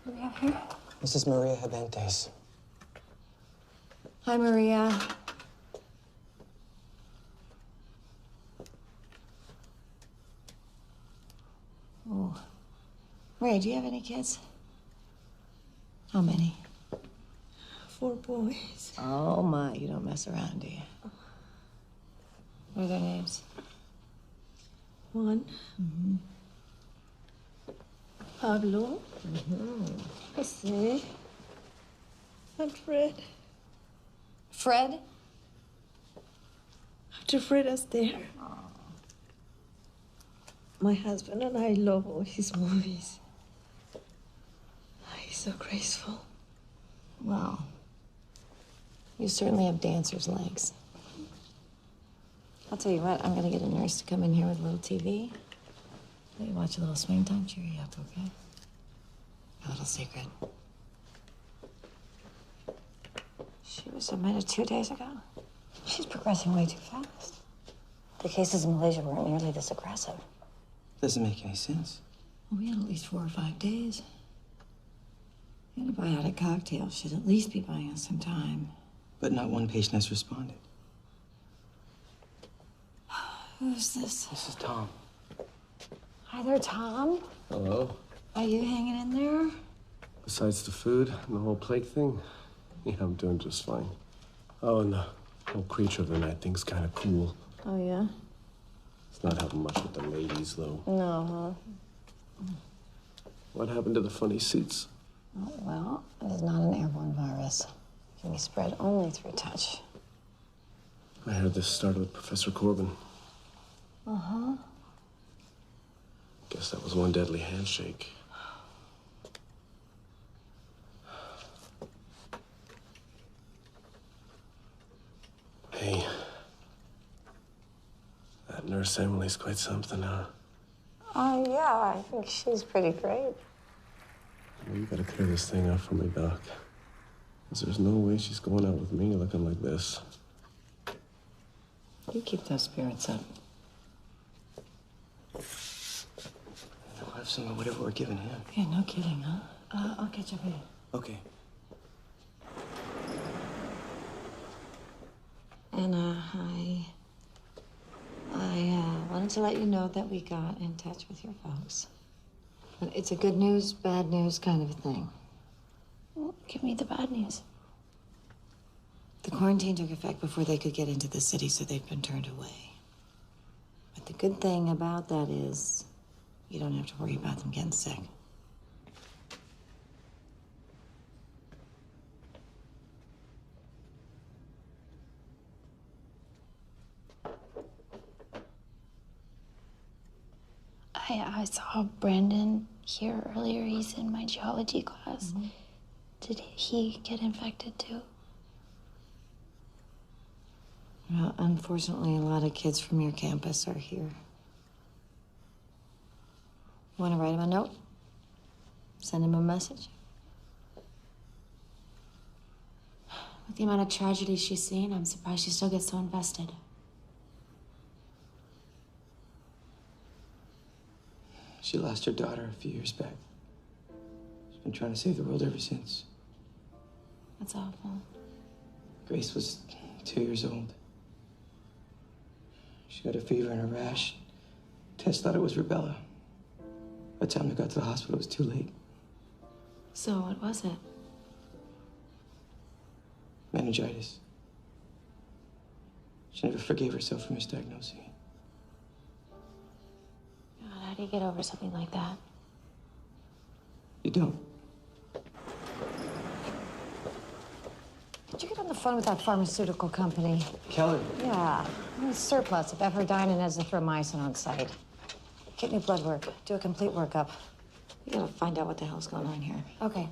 What do we have here? This is Maria Habentes. Hi, Maria. Oh. Ray, do you have any kids? How many? 4 boys. Oh, my. You don't mess around, do you? What are their names? One. Pablo. Jose. And Fred. Fred? After Fred is there. My husband and I love all his movies. He's so graceful. Well, you certainly have dancer's legs. I'll tell you what, I'm gonna get a nurse to come in here with a little TV. Let you watch a little Swing Time, cheer you up, okay? A little secret. She was admitted 2 days ago. She's progressing way too fast. The cases in Malaysia weren't nearly this aggressive. Doesn't make any sense. Well, we had at least 4 or 5 days. Antibiotic cocktails should at least be buying us some time. But not one patient has responded. Who's this? This is Tom. Hi there, Tom. Hello. Are you hanging in there? Besides the food and the whole plague thing, yeah, I'm doing just fine. Oh, and the whole creature of the night thing's kind of cool. Oh, yeah? It's not helping much with the ladies, though. No, huh? What happened to the funny suits? Oh, well, it is not an airborne virus. It can be spread only through touch. I heard this started with Professor Corbin. Uh-huh. Guess that was one deadly handshake. Hey, that nurse Emily's quite something, huh? Oh, yeah, I think she's pretty great. Well, you gotta clear this thing up for me, Doc. 'Cause there's no way she's going out with me looking like this. You keep those spirits up. We'll have some of whatever we're giving him. Yeah, no kidding, huh? I'll catch up with you. Okay. Anna, I wanted to let you know that we got in touch with your folks. But it's a good news, bad news kind of a thing. Well, give me the bad news. The quarantine took effect before they could get into the city, so they've been turned away. But the good thing about that is you don't have to worry about them getting sick. I saw Brandon here earlier. He's in my geology class. Did he get infected too? Well, unfortunately, a lot of kids from your campus are here. Want to write him a note? Send him a message? With the amount of tragedy she's seen, I'm surprised she still gets so invested. She lost her daughter a few years back. She's been trying to save the world ever since. That's awful. Grace was 2 years old. She got a fever and a rash. Tess thought it was rubella. By the time they got to the hospital, it was too late. So what was it? Meningitis. She never forgave herself for misdiagnosing it. God, how do you get over something like that? You don't. Did you get on the phone with that pharmaceutical company? Kelly. Yeah, a surplus of ephedrine and azithromycin on site. Get new blood work. Do a complete workup. We gotta find out what the hell's going on here. Okay.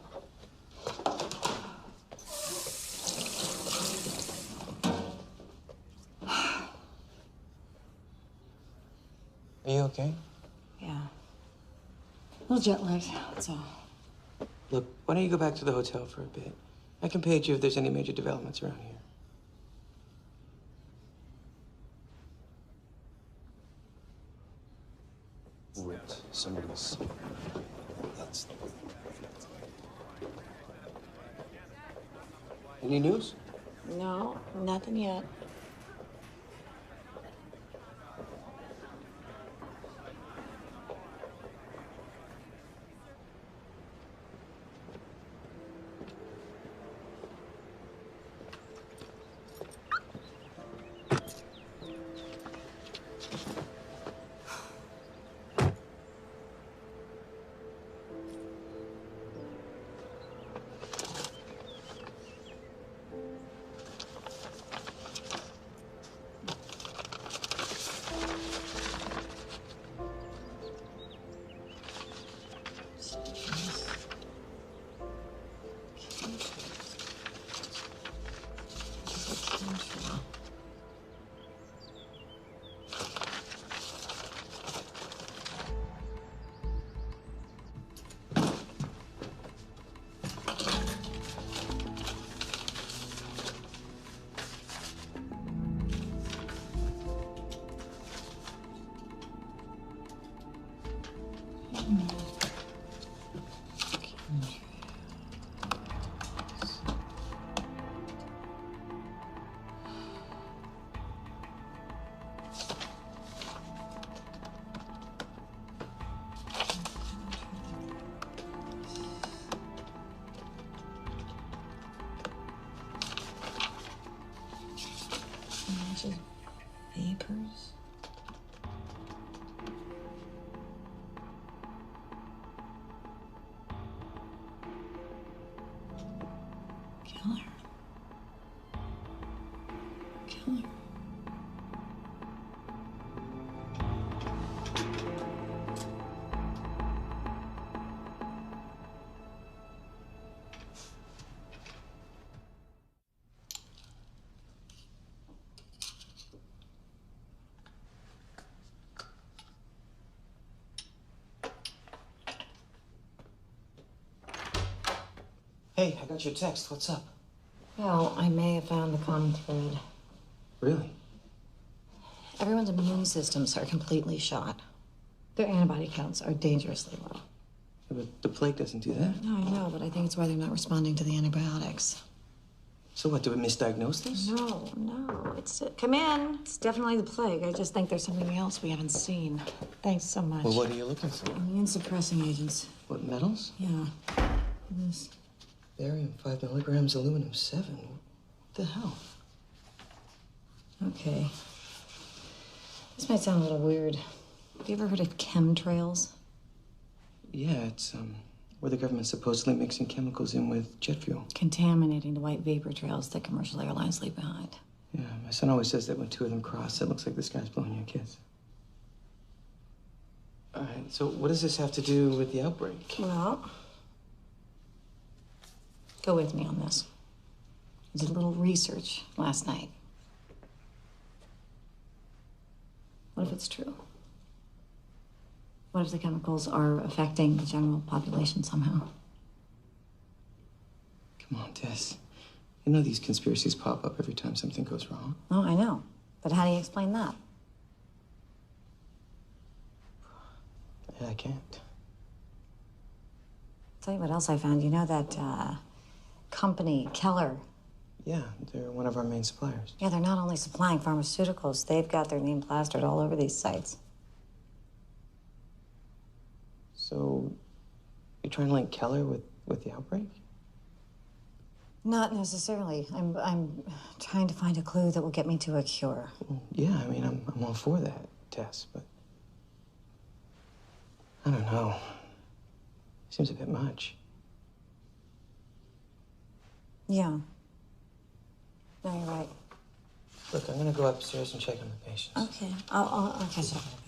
Are you okay? Yeah. A little jet lagged, that's all. Look, why don't you go back to the hotel for a bit? I can page you if there's any major developments around here. Ripped somebody's. That's. Any news? No, nothing yet. Just vapors. Killer. Killer. Hey, I got your text. What's up? Well, I may have found the common thread. Really? Everyone's immune systems are completely shot. Their antibody counts are dangerously low. Yeah, but the plague doesn't do that. No, I know, but I think it's why they're not responding to the antibiotics. So what, do we misdiagnose this? No, it's come in. It's definitely the plague. I just think there's something else we haven't seen. Thanks so much. Well, what are you looking for? Immune suppressing agents. What, metals? Yeah. This. Barium 5 milligrams, aluminum 7. What the hell? Okay. This might sound a little weird. Have you ever heard of chemtrails? Yeah, it's where the government's supposedly mixing chemicals in with jet fuel. Contaminating the white vapor trails that commercial airlines leave behind. Yeah, my son always says that when two of them cross, it looks like this guy's blowing you a kiss. All right, so what does this have to do with the outbreak? Well, go with me on this. I did a little research last night. What if it's true? What if the chemicals are affecting the general population somehow? Come on, Tess. You know these conspiracies pop up every time something goes wrong. Oh, I know. But how do you explain that? Yeah, I can't. Tell you what else I found. You know that company, Keller? Yeah, they're one of our main suppliers. Yeah, they're not only supplying pharmaceuticals, they've got their name plastered all over these sites. So, you're trying to link Keller with the outbreak? Not necessarily. I'm trying to find a clue that will get me to a cure. Well, yeah, I mean, I'm all for that, Tess, but I don't know. Seems a bit much. Yeah. No, you're right. Look, I'm gonna go upstairs and check on the patients. Okay. I'll catch up in a bit.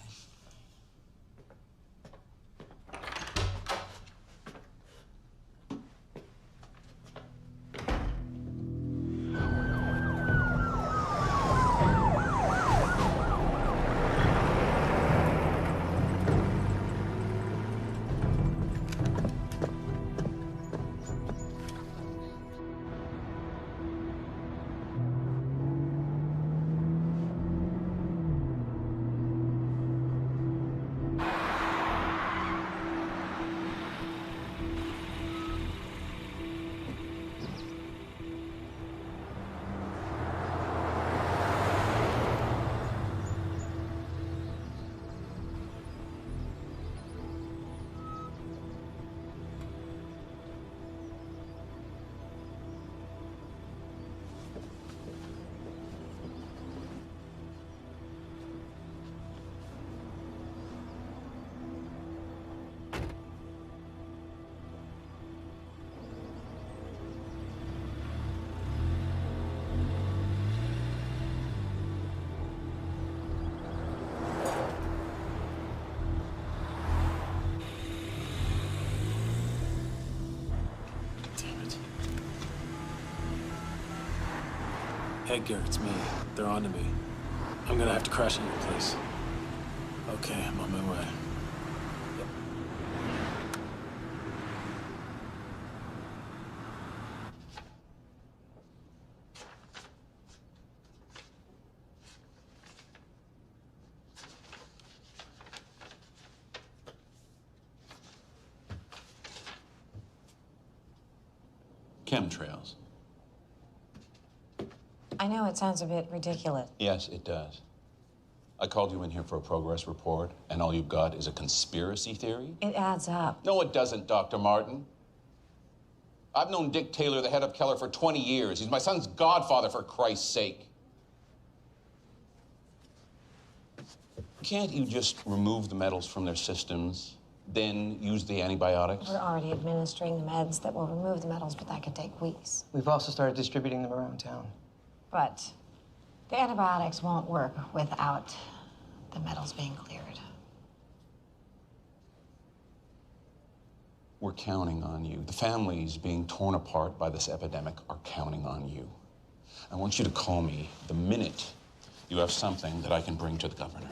Edgar, it's me. They're on to me. I'm gonna have to crash at your place. Okay, I'm on my way. Chemtrails. I know it sounds a bit ridiculous. Yes, it does. I called you in here for a progress report, and all you've got is a conspiracy theory? It adds up. No, it doesn't, Dr. Martin. I've known Dick Taylor, the head of Keller, for 20 years. He's my son's godfather, for Christ's sake. Can't you just remove the metals from their systems, then use the antibiotics? We're already administering the meds that will remove the metals, but that could take weeks. We've also started distributing them around town. But the antibiotics won't work without the metals being cleared. We're counting on you. The families being torn apart by this epidemic are counting on you. I want you to call me the minute you have something that I can bring to the governor.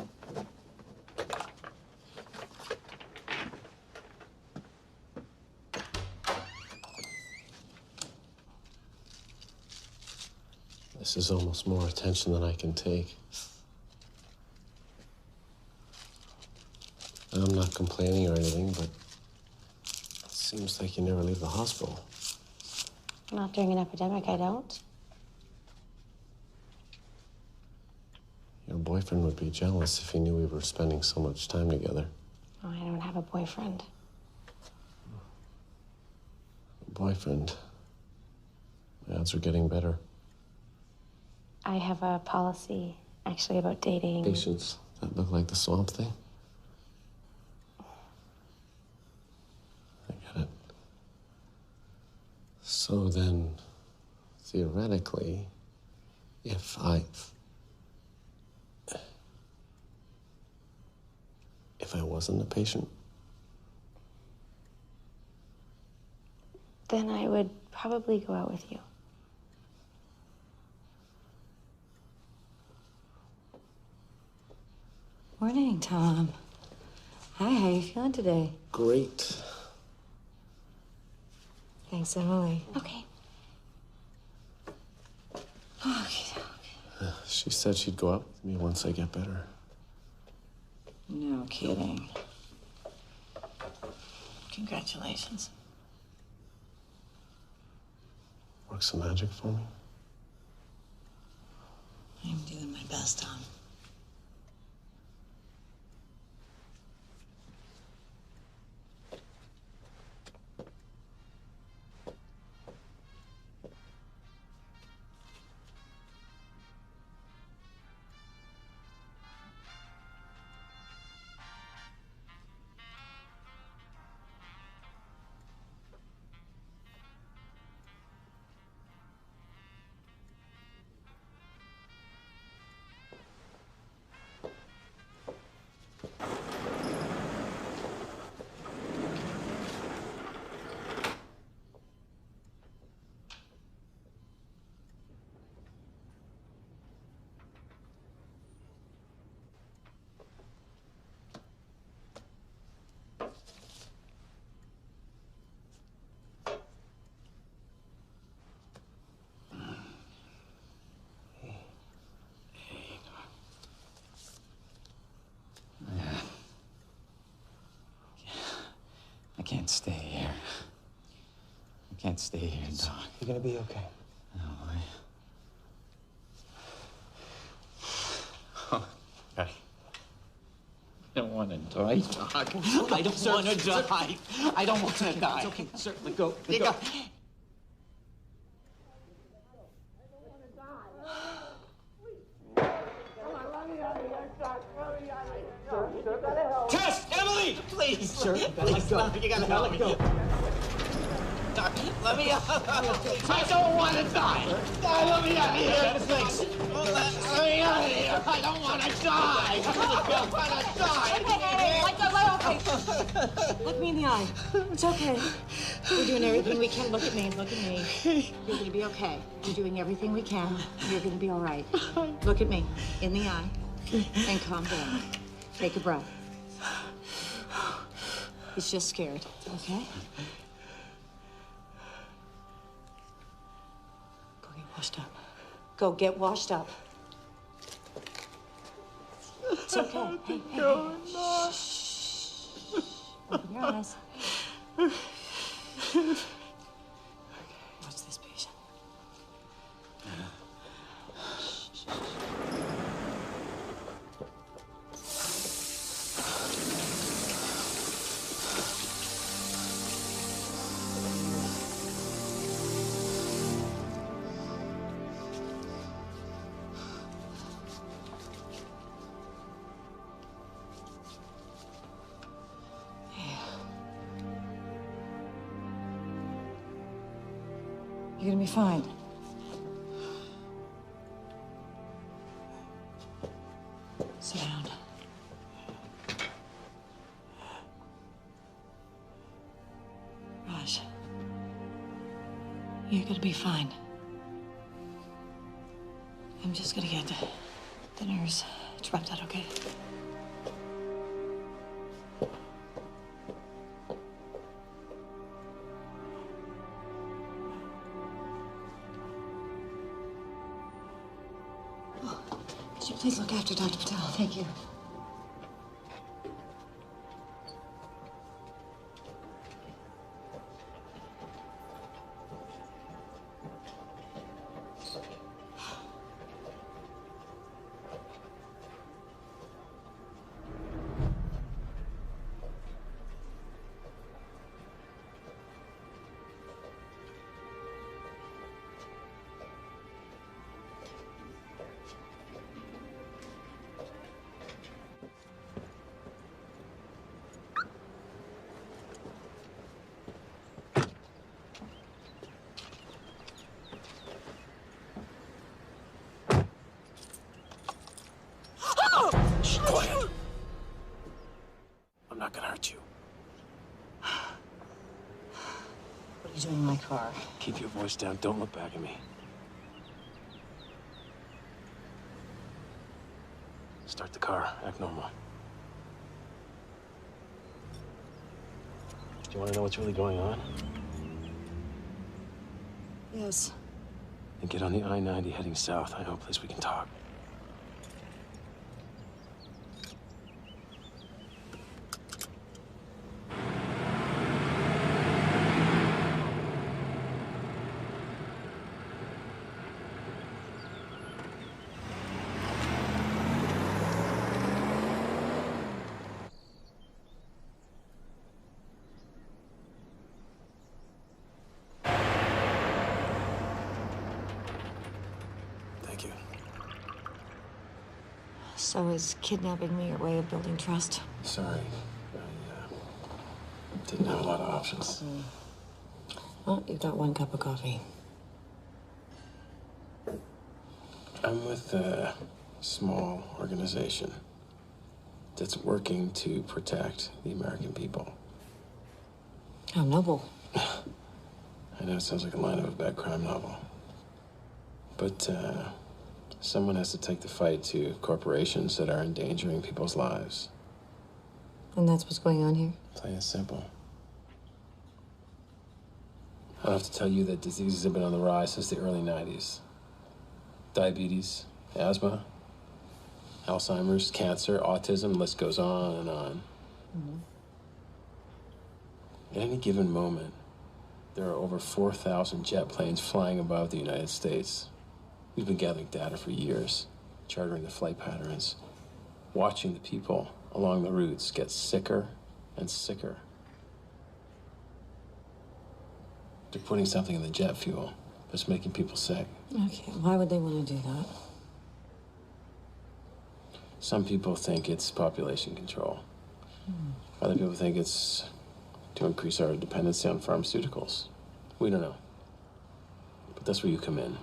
This is almost more attention than I can take. I'm not complaining or anything, but it seems like you never leave the hospital. Not during an epidemic, I don't. Your boyfriend would be jealous if he knew we were spending so much time together. Oh, I don't have a boyfriend. Boyfriend. My odds are getting better. I have a policy, actually, about dating. Patients that look like the swamp thing. I get it. So then, theoretically, if I wasn't a patient, Then I would probably go out with you. Morning, Tom. Hi, how you feeling today? great. Thanks, Emily. Okay. Okay. She said she'd go out with me once I get better. No kidding. Congratulations. Work some magic for me. I'm doing my best, Tom. I can't stay here. I can't stay here, Doc. You're gonna be okay. No, I don't want to die, Doc. I don't want to die. I don't want to die. It's okay, sir. Let go. Let go. Tess! Emily! Please, sir. Please, no, you gotta help me. Let me out. I don't want to die. Let me out of here. Thanks. Let me out of here. I don't want to die. I don't want to die. Okay. Look me in the eye. It's okay. We're doing everything we can. Look at me. Look at me. You're gonna be okay. We're doing everything we can. You're gonna be all right. Look at me in the eye and calm down. Take a breath. He's just scared, okay? Go get washed up. Go get washed up. It's okay. Hey, hey, hey. Shh. Open your eyes. Watch this patient. You're gonna be fine. Sit down. Raj, you're gonna be fine. I'm just gonna get the nurse to wrap that, okay? Could you please look after Dr. Patel? Thank you. Shh, quiet. I'm not gonna hurt you. What are you doing in my car? Keep your voice down. Don't look back at me. Start the car. Act normal. Do you want to know what's really going on? Yes. Then get on the I-90 heading south. I know a place we can talk. Thank you. So is kidnapping me your way of building trust? Sorry. I didn't have a lot of options. Well, you've got one cup of coffee. I'm with a small organization that's working to protect the American people. How noble. I know it sounds like a line of a bad crime novel. But someone has to take the fight to corporations that are endangering people's lives. And that's what's going on here? Plain and simple. I don't have to tell you that diseases have been on the rise since the early 90s. Diabetes, asthma, Alzheimer's, cancer, autism, the list goes on and on. At any given moment, there are over 4,000 jet planes flying above the United States. We've been gathering data for years, charting the flight patterns, watching the people along the routes get sicker and sicker. They're putting something in the jet fuel that's making people sick. Okay, why would they want to do that? Some people think it's population control. Other people think it's to increase our dependency on pharmaceuticals. We don't know. But that's where you come in.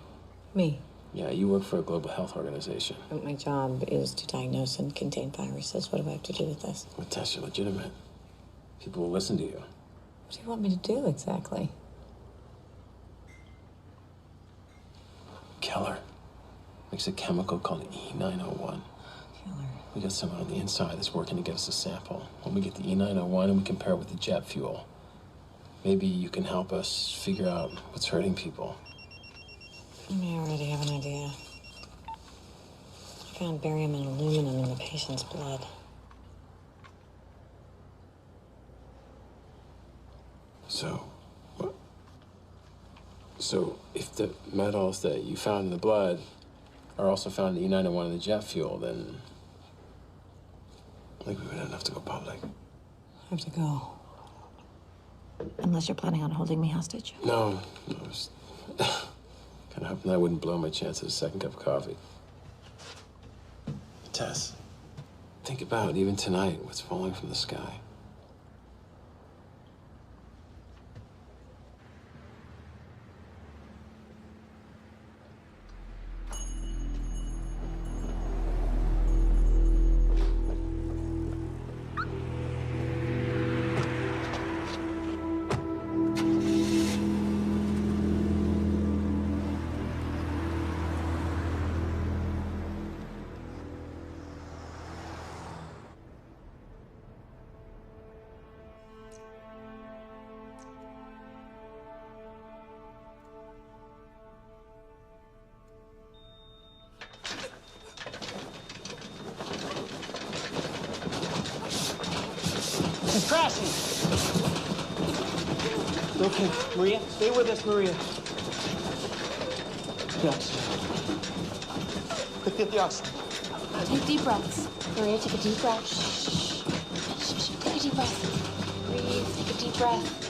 Me? Yeah, you work for a global health organization. But my job is to diagnose and contain viruses. What do I have to do with this? Well, Tess, you're legitimate. People will listen to you. What do you want me to do exactly? Keller makes a chemical called E901. Keller. We got someone on the inside that's working to get us a sample. When we get the E901 and we compare it with the jet fuel, maybe you can help us figure out what's hurting people. I may already have an idea. I found barium and aluminum in the patient's blood. So, what? So, if the metals that you found in the blood are also found in the E901 in the jet fuel, then I think we would have enough to go public. I have to go. Unless you're planning on holding me hostage. No, I was kind of hoping I wouldn't blow my chance at a second cup of coffee. Tess, think about even tonight what's falling from the sky. He's crashing. Okay, Maria, stay with us, Maria. The oxygen. Quick, get the oxygen. Take deep breaths. Maria, take a deep breath. Shh. Take a deep breath. Breathe. Take a deep breath.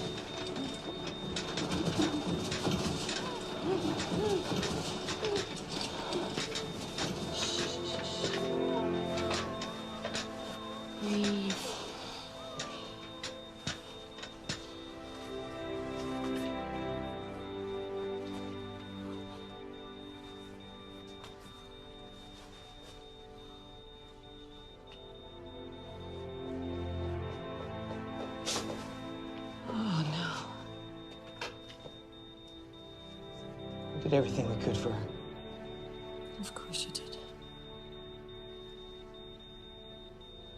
Breathe. We did everything we could for her. Of course you did.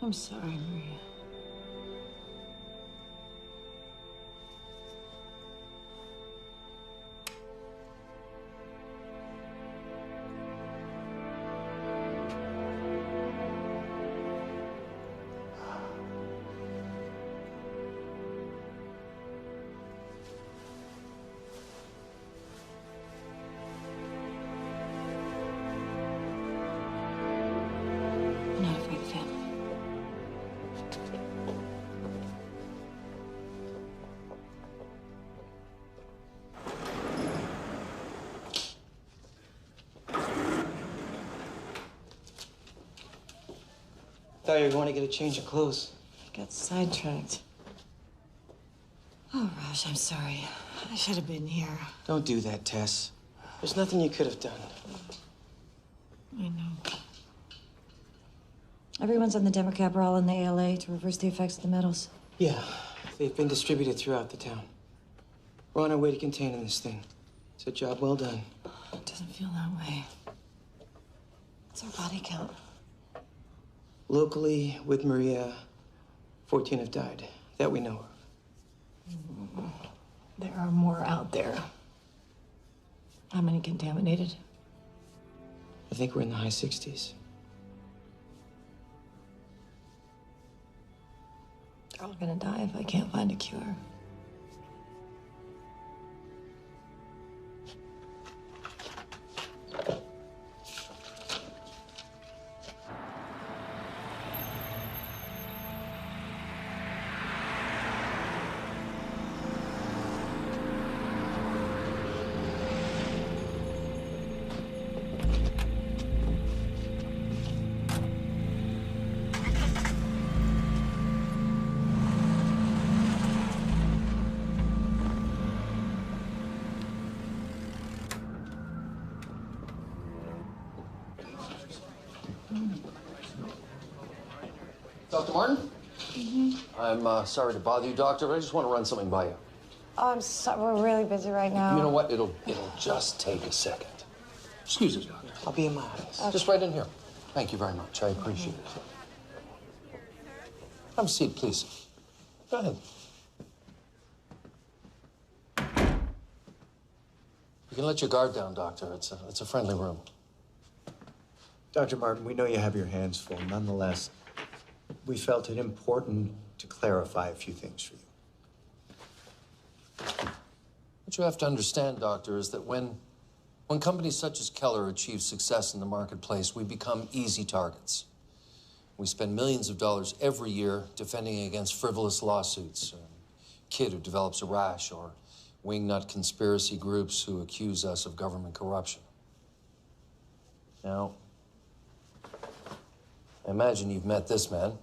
I'm sorry, Maria. I'm not afraid of family. Thought you were going to get a change of clothes. Got sidetracked. Oh, Raj, I'm sorry. I should have been here. Don't do that, Tess. There's nothing you could have done. I know. Everyone's on the Demercaprol and the ALA to reverse the effects of the metals. Yeah, they've been distributed throughout the town. We're on our way to containing this thing. It's a job well done. It doesn't feel that way. What's our body count? Locally, with Maria, 14 have died, that we know of. There are more out there. How many contaminated? I think we're in the high 60s. They're all gonna die if I can't find a cure. Dr. Martin? I'm sorry to bother you, Doctor, but I just want to run something by you. Oh, I'm sorry. We're really busy right now. You know what? It'll just take a second. Excuse me, Doctor. I'll be in my office. Just right in here. Thank you very much. I appreciate it. Have a seat, please. Go ahead. You can let your guard down, Doctor. It's a friendly room. Dr. Martin, we know you have your hands full. Nonetheless, we felt it important to clarify a few things for you. What you have to understand, Doctor, is that when companies such as Keller achieve success in the marketplace, we become easy targets. We spend millions of dollars every year defending against frivolous lawsuits. A kid who develops a rash, or wingnut conspiracy groups who accuse us of government corruption. Now, I imagine you've met this man.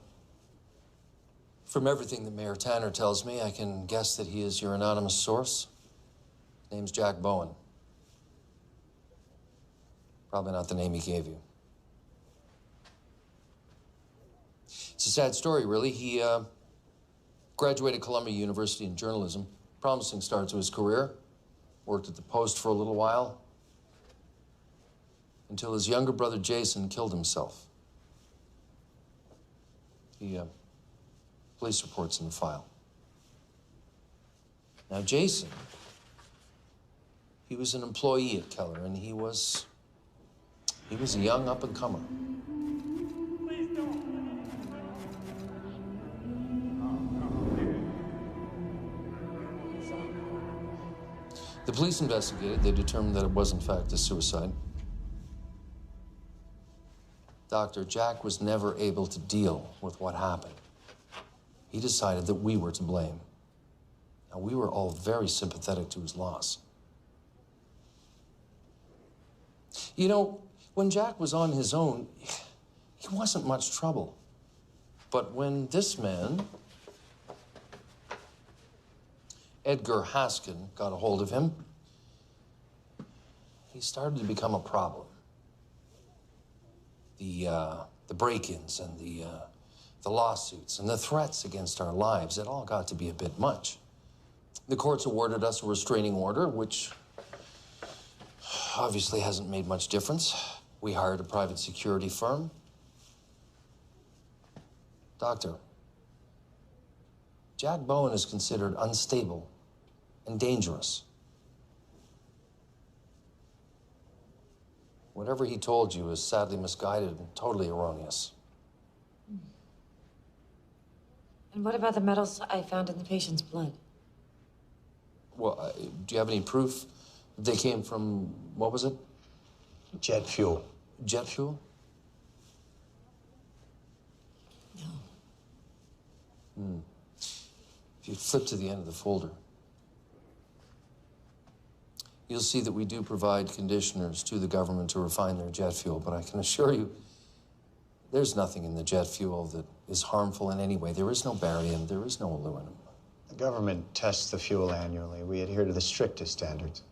From everything that Mayor Tanner tells me, I can guess that he is your anonymous source. His name's Jack Bowen. Probably not the name he gave you. It's a sad story, really. He graduated Columbia University in journalism. Promising start to his career. Worked at the Post for a little while. Until his younger brother Jason killed himself. Police reports in the file. Now, Jason, he was an employee at Keller, and he was a young up-and-comer. The police investigated. They determined that it was, in fact, a suicide. Doctor, Jack was never able to deal with what happened. He decided that we were to blame. Now, we were all very sympathetic to his loss. You know, when Jack was on his own, he wasn't much trouble. But when this man, Edgar Haskin, got a hold of him, he started to become a problem. The break-ins and the lawsuits and the threats against our lives, it all got to be a bit much. The courts awarded us a restraining order, which obviously hasn't made much difference. We hired a private security firm. Doctor, Jack Bowen is considered unstable and dangerous. Whatever he told you is sadly misguided and totally erroneous. And what about the metals I found in the patient's blood? Well, do you have any proof they came from, what was it? Jet fuel. Jet fuel? No. If you flip to the end of the folder, you'll see that we do provide conditioners to the government to refine their jet fuel, but I can assure you, there's nothing in the jet fuel that is harmful in any way. There is no barium, there is no aluminum. The government tests the fuel annually. We adhere to the strictest standards.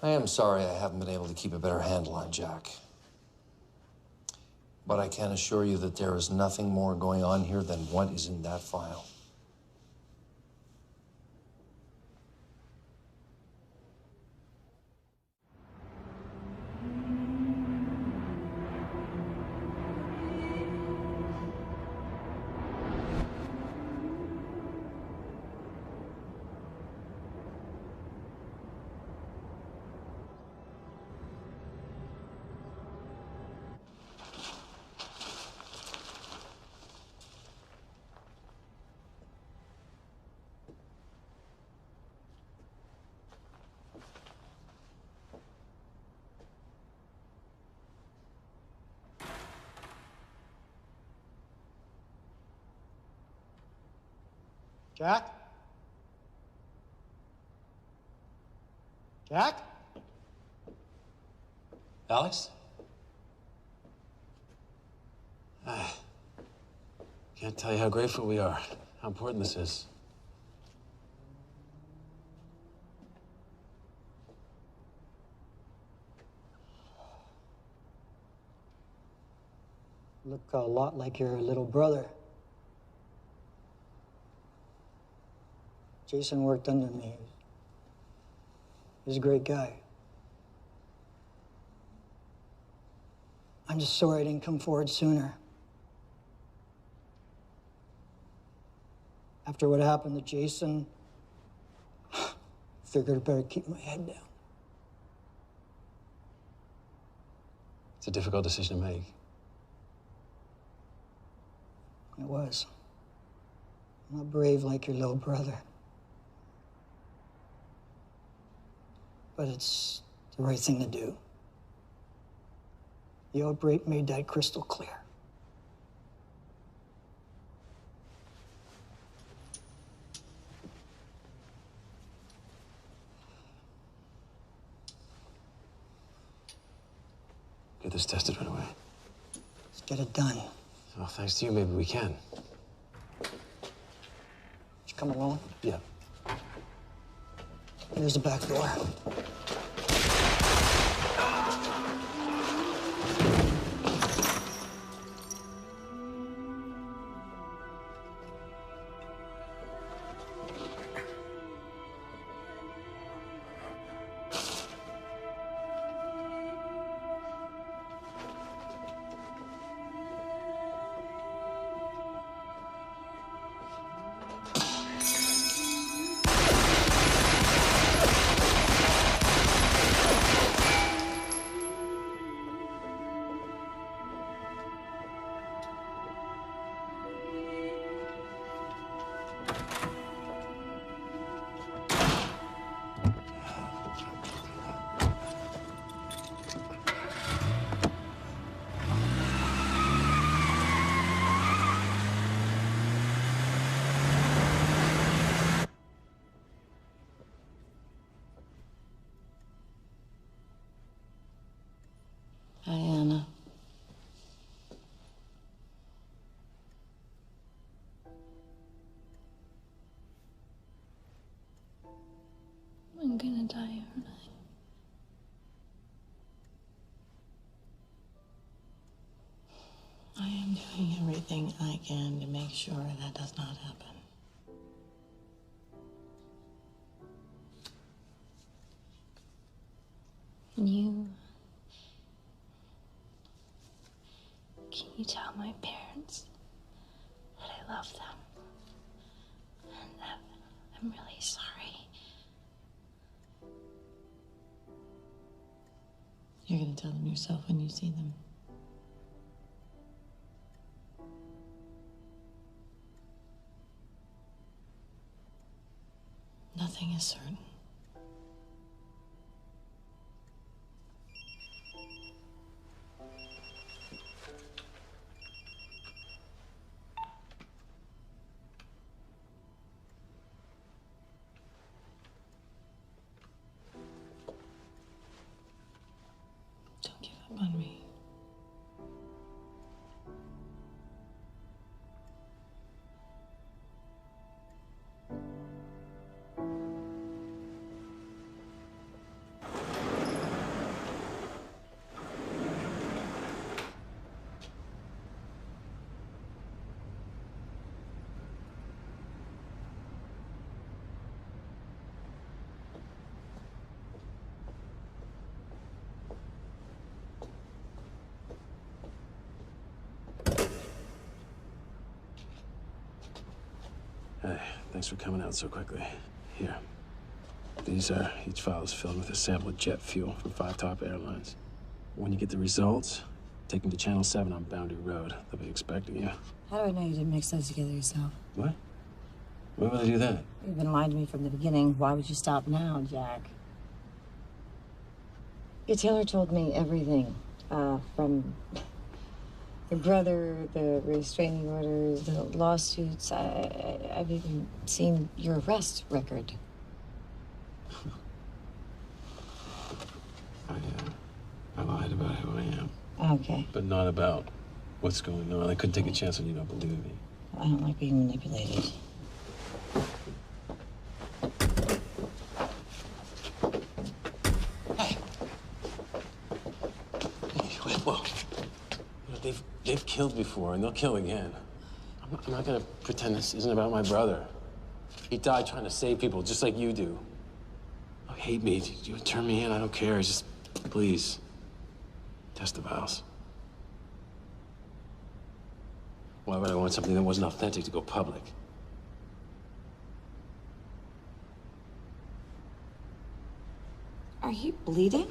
I am sorry I haven't been able to keep a better handle on Jack. But I can assure you that there is nothing more going on here than what is in that file. Jack? Jack? Alex? Can't tell you how grateful we are, how important this is. look a lot like your little brother. Jason worked under me. He's a great guy. I'm just sorry I didn't come forward sooner. After what happened to Jason, figured I better keep my head down. It's a difficult decision to make. It was. I'm not brave like your little brother. But it's the right thing to do. The outbreak made that crystal clear. Get this tested right away. Let's get it done. Well, thanks to you, maybe we can. Did you come alone? Yeah. There's the back door. Hi, Anna. I'm gonna die, aren't I? I am doing everything I can to make sure that does not happen. Can you tell my parents that I love them and that I'm really sorry? You're gonna tell them yourself when you see them. Nothing is certain. Don't give up on me. Hey, thanks for coming out so quickly. Here. Each file is filled with a sample of jet fuel from 5 top airlines. When you get the results, take them to Channel 7 on Boundary Road. They'll be expecting you. How do I know you didn't mix those together yourself? What? Why would I do that? You've been lying to me from the beginning. Why would you stop now, Jack? Your Taylor told me everything, from your brother, the restraining orders, the lawsuits. I've even seen your arrest record. I lied about who I am. Okay. But not about what's going on. I couldn't take a chance on you not believing me. I don't like being manipulated. Whoa. You know, They've killed before, and they'll kill again. I'm not gonna pretend this isn't about my brother. He died trying to save people, just like you do. Oh, hate me, you turn me in, I don't care. Just, please, test the vials. Why would I want something that wasn't authentic to go public? Are you bleeding?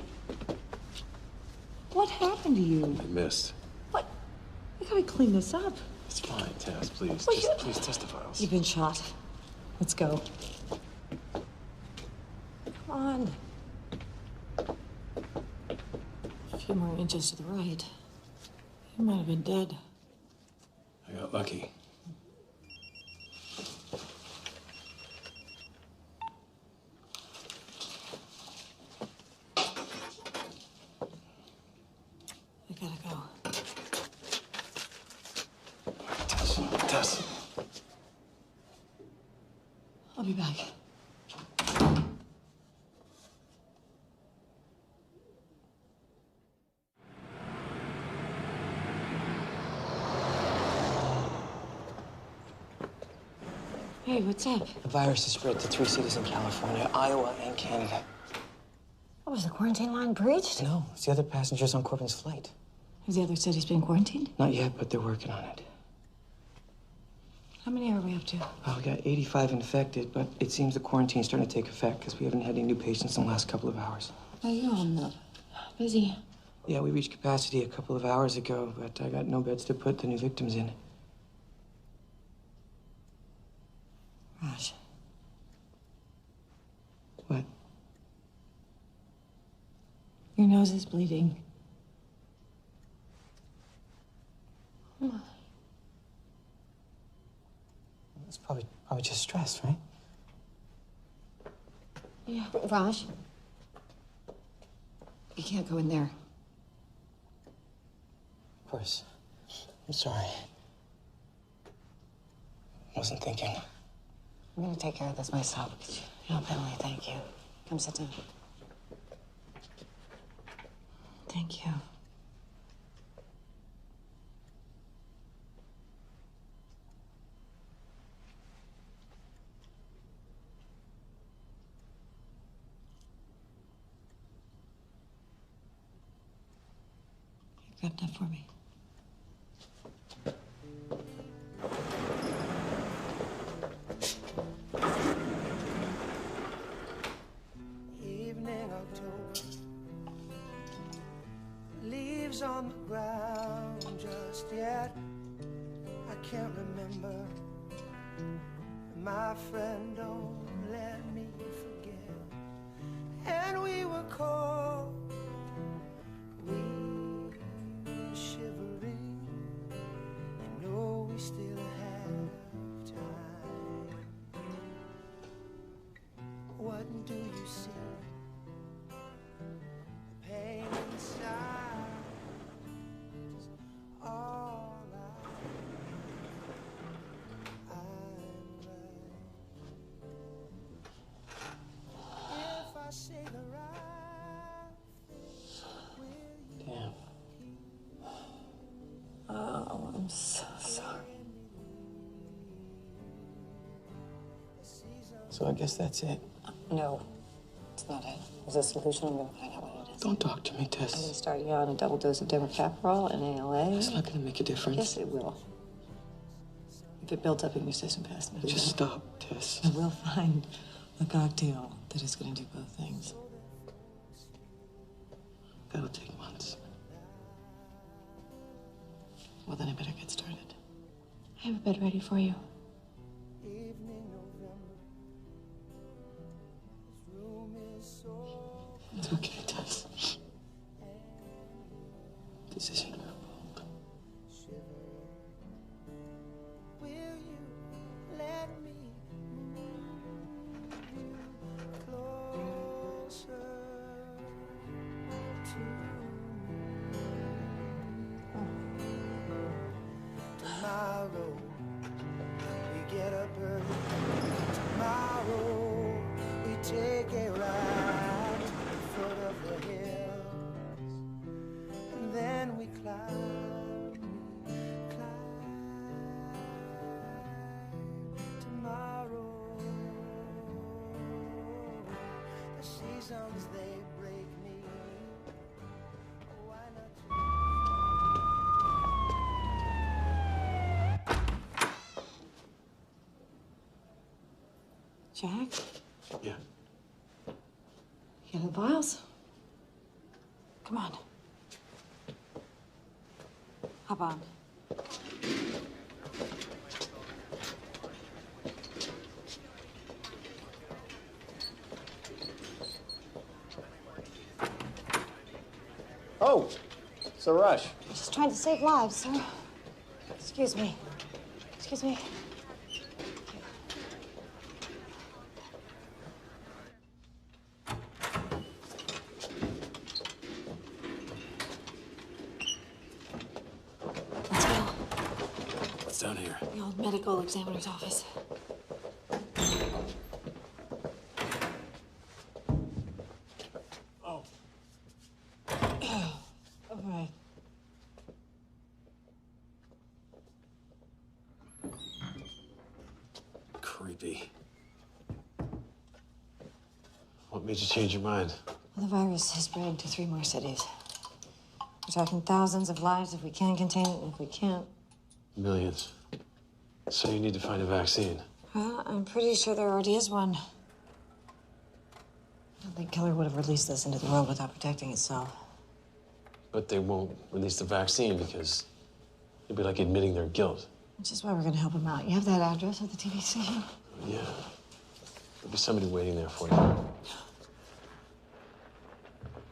What happened to you? I missed. What? We gotta clean this up. It's fine, Tess, please. Well, Just, please test the vials. You've been shot. Let's go. Come on. A few more inches to the right. You might have been dead. I got lucky. I gotta go. Tess. I'll be back. Hey, what's up? The virus has spread to 3 cities in California, Iowa, and Canada. What, was the quarantine line breached? No, it's the other passengers on Corbin's flight. Have the other cities been quarantined? Not yet, but they're working on it. How many are we up to? Well, we got 85 infected, but it seems the quarantine's starting to take effect because we haven't had any new patients in the last couple of hours. Oh, you're all not busy. Yeah, we reached capacity a couple of hours ago, but I got no beds to put the new victims in. Raj. What? Your nose is bleeding. It's probably just stress, right? Yeah. Raj. You can't go in there. Of course. I'm sorry. Wasn't thinking. I'm gonna take care of this myself. No, Emily, thank you. Come sit down. Thank you. You got enough for me? Evening October, leaves on the ground just yet. I can't remember. My friend, don't let me forget. And we were cold, we were shivering. You know we still have time. What do you see? Pain inside is all I'm right. If I say the right thing, will you? Damn. Oh, I'm so sorry. So I guess that's it. No, it's not it. There's a solution. I'm gonna find out what it is. Don't talk to me, I'm gonna Tess. start you on a double dose of Demercaprol and ALA. It's not gonna make a difference. Yes, it will. If it builds up in your system past me, Just stop, Tess. and we'll find a cocktail that is gonna do both things. That'll take months. Well, then I better get started. I have a bed ready for you. It's okay, Tess. This isn't your fault. will you let me move you closer to me? Tomorrow we get up early. Tomorrow we take a ride in front of reasons they break me. Why not Jack? Yeah. You got the vials? Come on. Hop on. Oh, it's a rush. Just trying to save lives, sir. Excuse me. Excuse me. Let's go. What's down here? The old medical examiner's office. Oh. All right. Creepy. What made you change your mind? Well, the virus has spread to 3 more cities. We're talking thousands of lives if we can contain it, and if we can't, Millions. So you need to find a vaccine. well, I'm pretty sure there already is one. I don't think Killer would have released this into the world without protecting itself. But they won't release the vaccine because it'd be like admitting their guilt. Which is why we're gonna help him out. You have that address at the TV station? Yeah. There'll be somebody waiting there for you.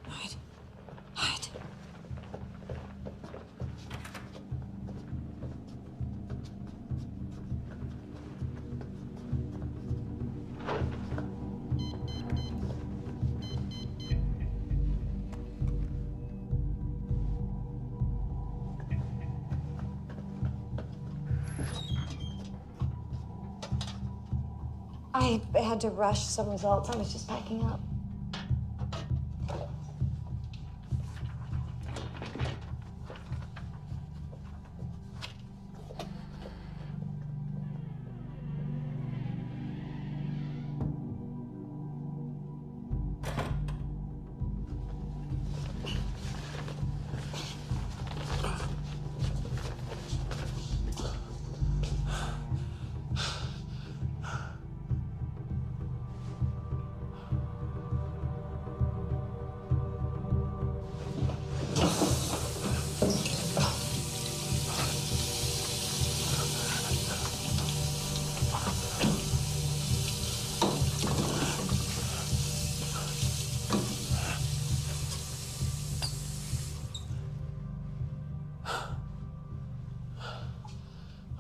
Hide. Hide. I had to rush some results. I was just packing up.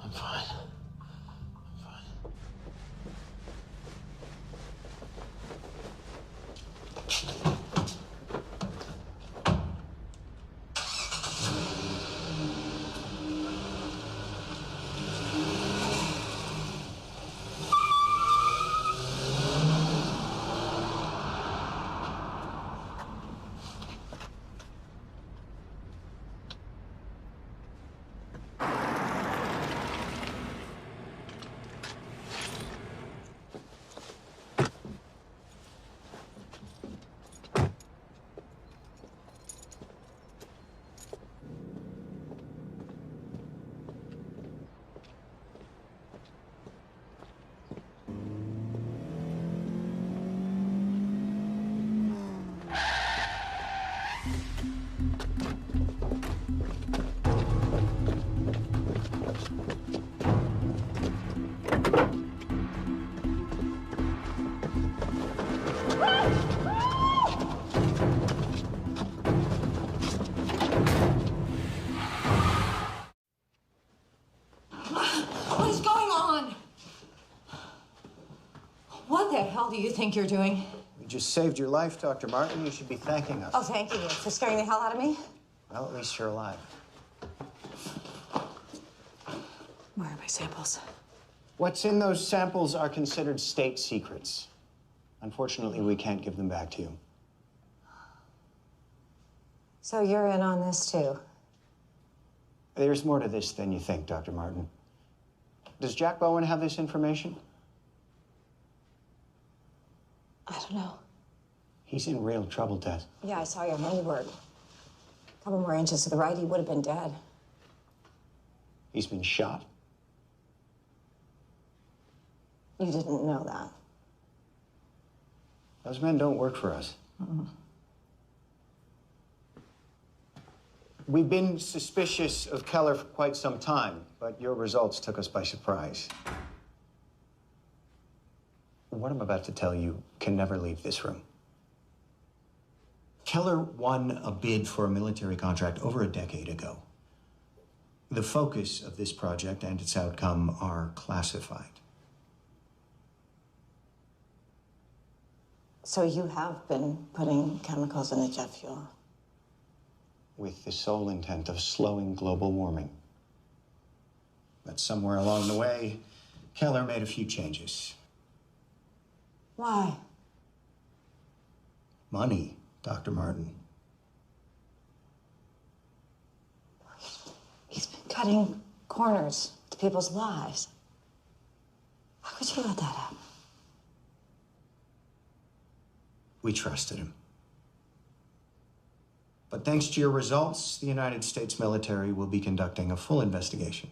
I'm fine. I'm fine. What is going on? What the hell do you think you're doing? We just saved your life, Dr. Martin. You should be thanking us. Oh, thank you for scaring the hell out of me. Well, at least you're alive. Where are my samples? What's in those samples are considered state secrets. Unfortunately, we can't give them back to you. So you're in on this too? There's more to this than you think, Dr. Martin. Does Jack Bowen have this information? I don't know. He's in real trouble, Tess. Yeah, I saw your handiwork. A couple more inches to the right, he would have been dead. He's been shot. You didn't know that. Those men don't work for us. We've been suspicious of Keller for quite some time, but your results took us by surprise. What I'm about to tell you can never leave this room. Keller won a bid for a military contract over a decade ago. The focus of this project and its outcome are classified. So you have been putting chemicals in the jet fuel? With the sole intent of slowing global warming. But somewhere along the way, Keller made a few changes. Why? Money, Dr. Martin. He's been cutting corners to people's lives. How could you let that happen? We trusted him. But thanks to your results, the United States military will be conducting a full investigation.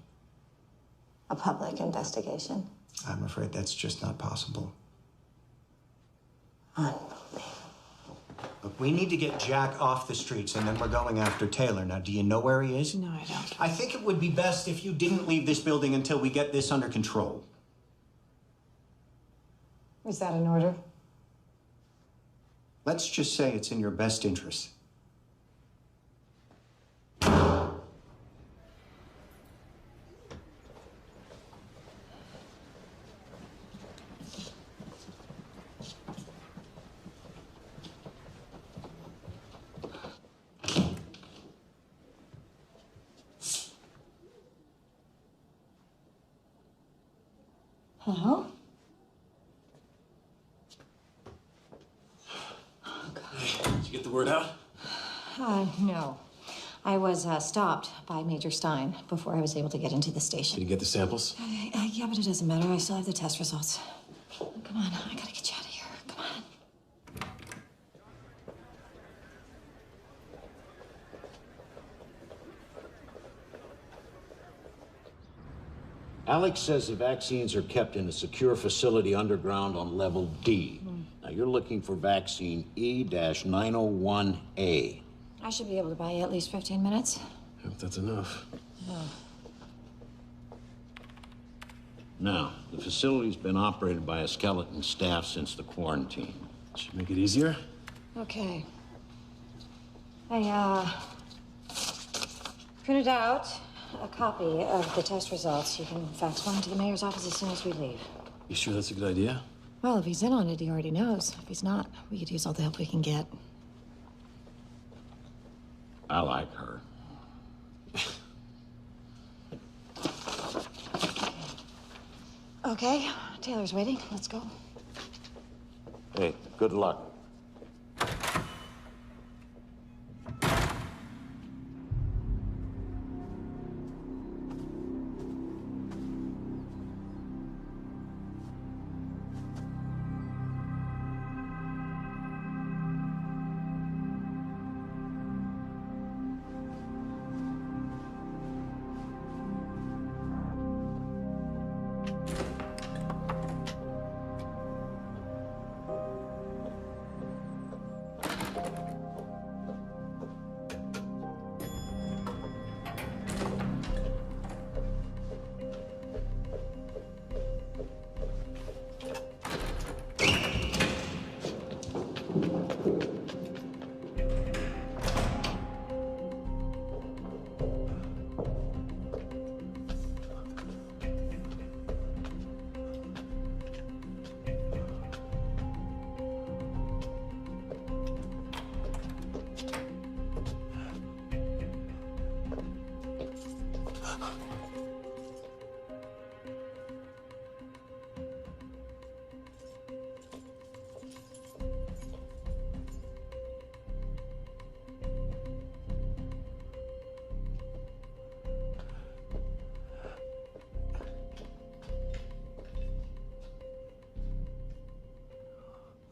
A public investigation? I'm afraid that's just not possible. Unbelievable. Look, we need to get Jack off the streets, and then we're going after Taylor. Now, do you know where he is? No, I don't. I think it would be best if you didn't leave this building until we get this under control. Is that an order? Let's just say it's in your best interest. Hello? Did you get the word out? No. I was stopped by Major Stein before I was able to get into the station. Did you get the samples? Yeah, but it doesn't matter. I still have the test results. Come on, I gotta get you out of here. Come on. Alex says the vaccines are kept in a secure facility underground on level D. Now, you're looking for vaccine E-901A. I should be able to buy you at least 15 minutes. I hope that's enough. Oh. Now, the facility's been operated by a skeleton staff since the quarantine. Should make it easier. Okay. I printed out a copy of the test results. You can fax one to the mayor's office as soon as we leave. You sure that's a good idea? Well, if he's in on it, he already knows. If he's not, we could use all the help we can get. I like her. Okay, Taylor's waiting. Let's go. Hey, good luck.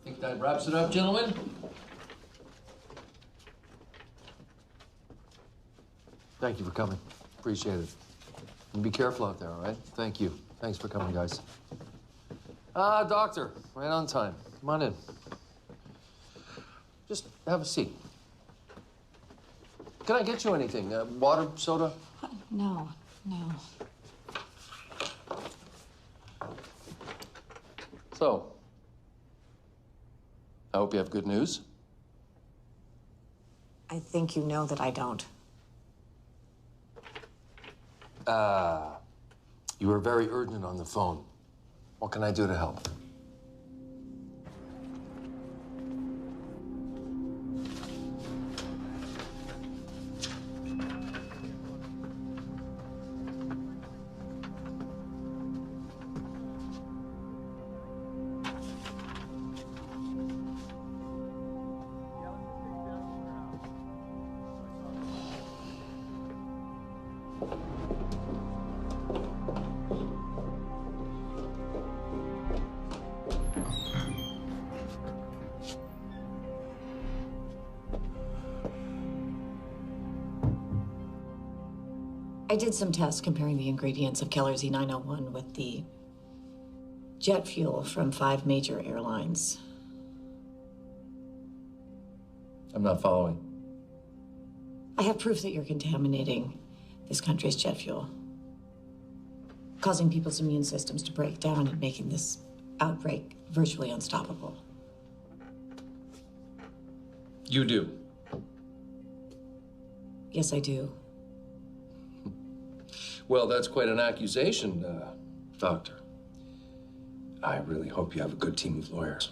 Think that wraps it up, gentlemen? Thank you for coming. Appreciate it. And be careful out there, all right? Thank you. Thanks for coming, guys. Doctor, right on time. Come on in. Just have a seat. Can I get you anything? Water, soda? No, no. So, I hope you have good news. I think you know that I don't. You were very urgent on the phone. What can I do to help? I did some tests comparing the ingredients of Keller's E901 with the jet fuel from 5 major airlines. I'm not following. I have proof that you're contaminating this country's jet fuel, causing people's immune systems to break down and making this outbreak virtually unstoppable. You do? Yes, I do. Well, that's quite an accusation, Doctor. I really hope you have a good team of lawyers.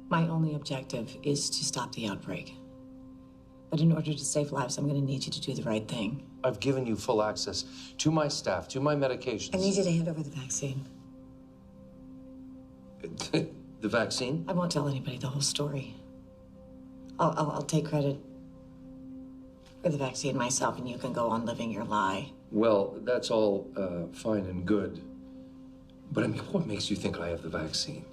My only objective is to stop the outbreak. But in order to save lives, I'm going to need you to do the right thing. I've given you full access to my staff, to my medications. I need you to hand over the vaccine. The vaccine? I won't tell anybody the whole story. I'll take credit for the vaccine myself, and you can go on living your lie. Well, that's all fine and good. But I mean, what makes you think I have the vaccine?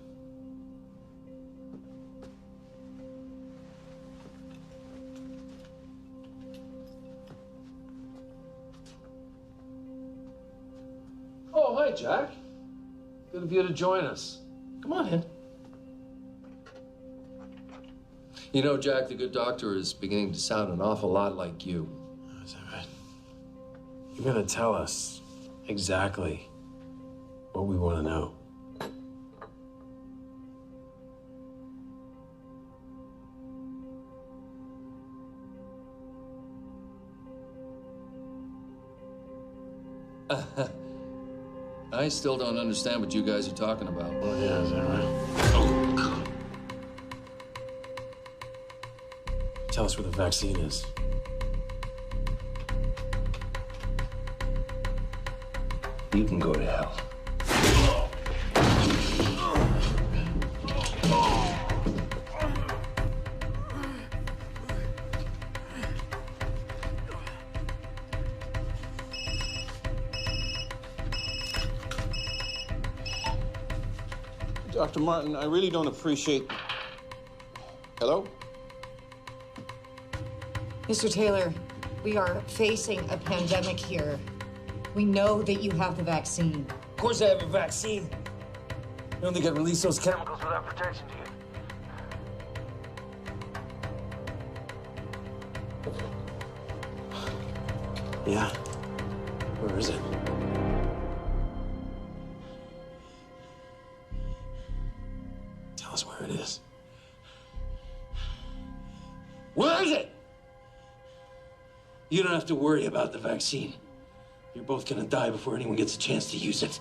Oh, hi, Jack. Good of you to join us. Come on in. You know, Jack, the good doctor is beginning to sound an awful lot like you. Oh, is that right? You're gonna tell us exactly what we want to know. I still don't understand what you guys are talking about. Oh, yeah, is that right? Tell us where the vaccine is. You can go to hell. Dr. Martin, I really don't appreciate... Hello? Mr. Taylor, we are facing a pandemic here. We know that you have the vaccine. Of course I have a vaccine. You don't think I'd release those chemicals without protection, do you? Yeah? Where is it? Tell us where it is. Where is it? You don't have to worry about the vaccine. You're both gonna die before anyone gets a chance to use it.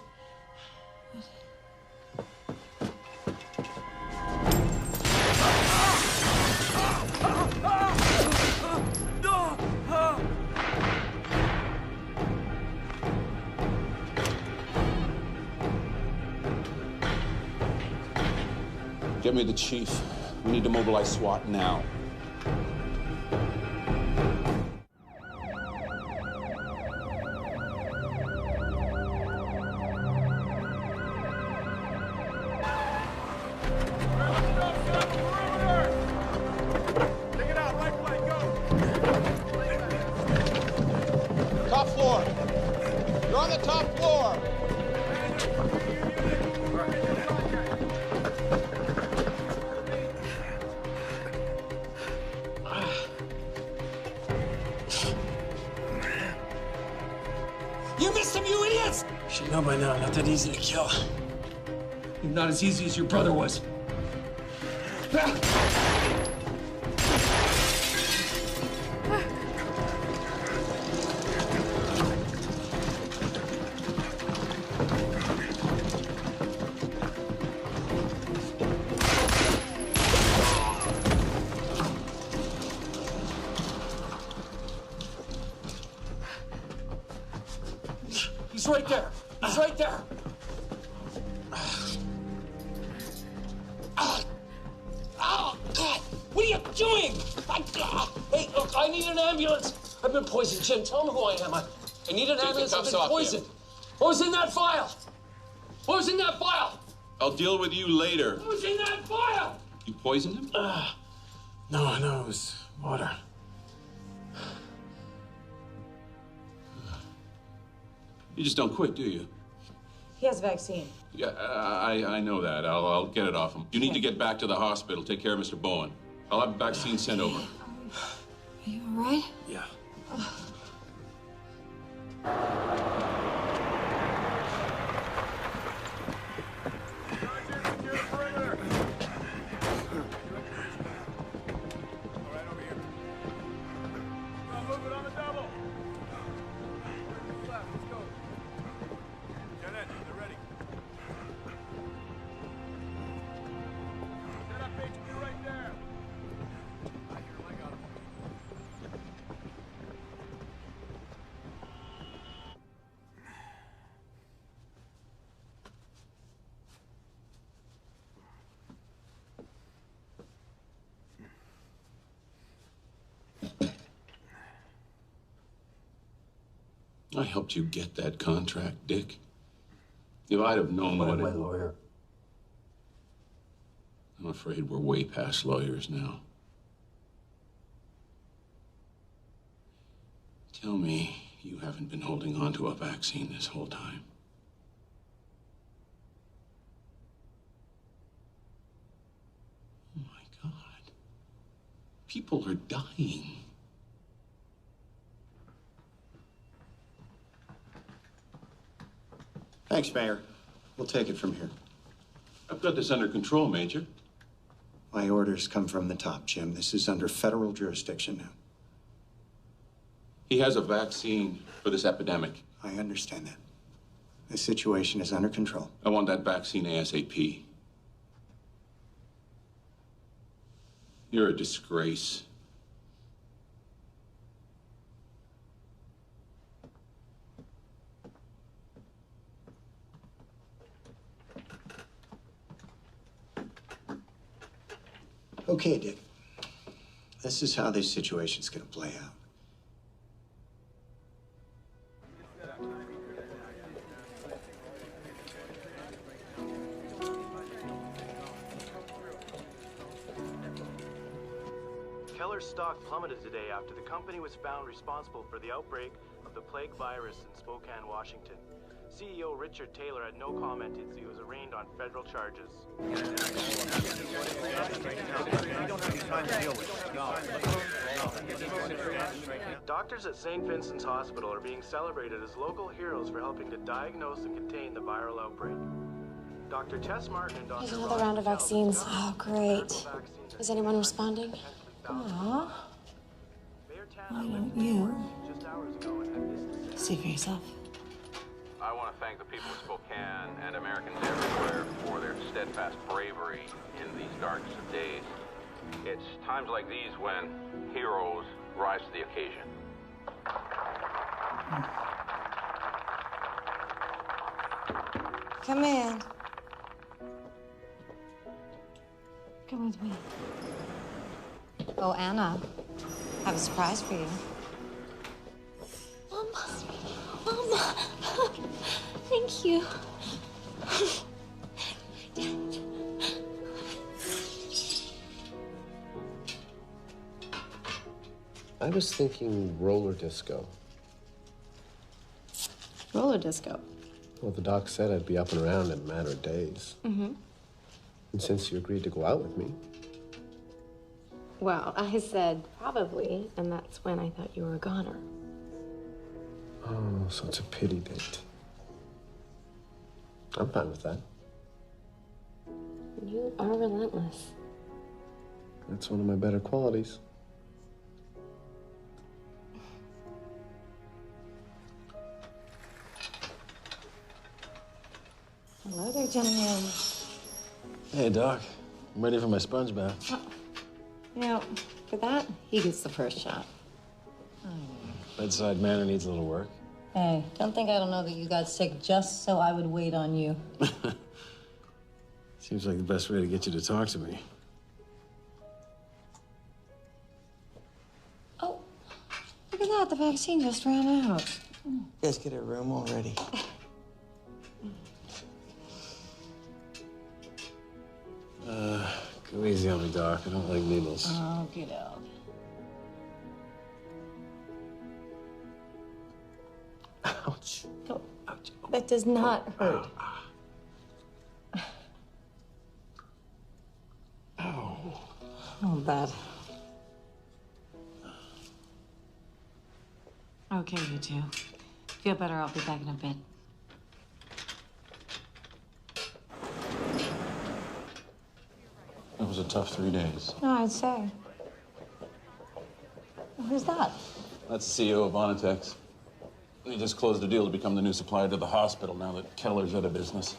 Get me the chief. We need to mobilize SWAT now. Top floor. You're on the top floor. You missed him, you idiots! You should know by now, not that easy to kill. Not as easy as your brother was. He's right there. He's right there. Oh, God. What are you doing? Hey, look, I need an ambulance. I've been poisoned, Jim. Tell me who I am. I need an ambulance. I've been poisoned. What was in that file? What was in that file? I'll deal with you later. What was in that file? You poisoned him? No, it was water. You just don't quit, do you? He has a vaccine. Yeah, I know that. I'll get it off him. You need to get back to the hospital. Take care of Mr. Bowen. I'll have a vaccine sent over. Are you all right? Yeah. I helped you get that contract, Dick. If I'd have known what My it... lawyer. I'm afraid we're way past lawyers now. Tell me you haven't been holding on to a vaccine this whole time. Oh my God. People are dying. Thanks, Mayor. We'll take it from here. I've got this under control, Major. My orders come from the top, Jim. This is under federal jurisdiction now. He has a vaccine for this epidemic. I understand that. The situation is under control. I want that vaccine ASAP. You're a disgrace. Okay, Dick. This is how this situation's gonna play out. Keller's stock plummeted today after the company was found responsible for the outbreak of the plague virus in Spokane, Washington. CEO Richard Taylor had no comment as he was arraigned on federal charges. Doctors at St. Vincent's Hospital are being celebrated as local heroes for helping to diagnose and contain the viral outbreak. Dr. Tess Martin and Dr. There's another round of vaccines. Oh, great. Is anyone responding? Aw. Why don't you see for yourself? I want to thank the people of Spokane and Americans everywhere for their steadfast bravery in these darkest of days. It's times like these when heroes rise to the occasion. Come in. Come with me. Oh, Anna, I have a surprise for you. Mama. Mama. Thank you. I was thinking roller disco. Roller disco. Well, the doc said I'd be up and around in a matter of days. Mm-hmm. And since you agreed to go out with me, Well, I said probably, and that's when I thought you were a goner. oh, so it's a pity date. I'm fine with that. You are relentless. That's one of my better qualities. Hello there, gentlemen. Hey, Doc. I'm ready for my sponge bath. You know, for that, he gets the first shot. Bedside manner needs a little work. Hey, don't think I don't know that you got sick just so I would wait on you. Seems like the best way to get you to talk to me. Oh, look at that. The vaccine just ran out. You guys get a room already. Go easy on me, Doc. I don't like needles. Oh, get out. Ouch. No, that does not hurt. Ow. Oh, bad. Okay, you two. Feel better, I'll be back in a bit. It was a tough 3 days. No, I'd say. Who's that? That's the CEO of Vonitex. He just closed a deal to become the new supplier to the hospital now that Keller's out of business.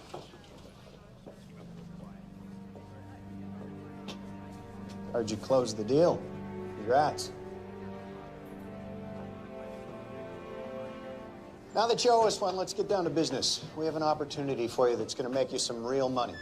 Heard you closed the deal. Congrats. Now that you owe us one, let's get down to business. We have an opportunity for you that's going to make you some real money.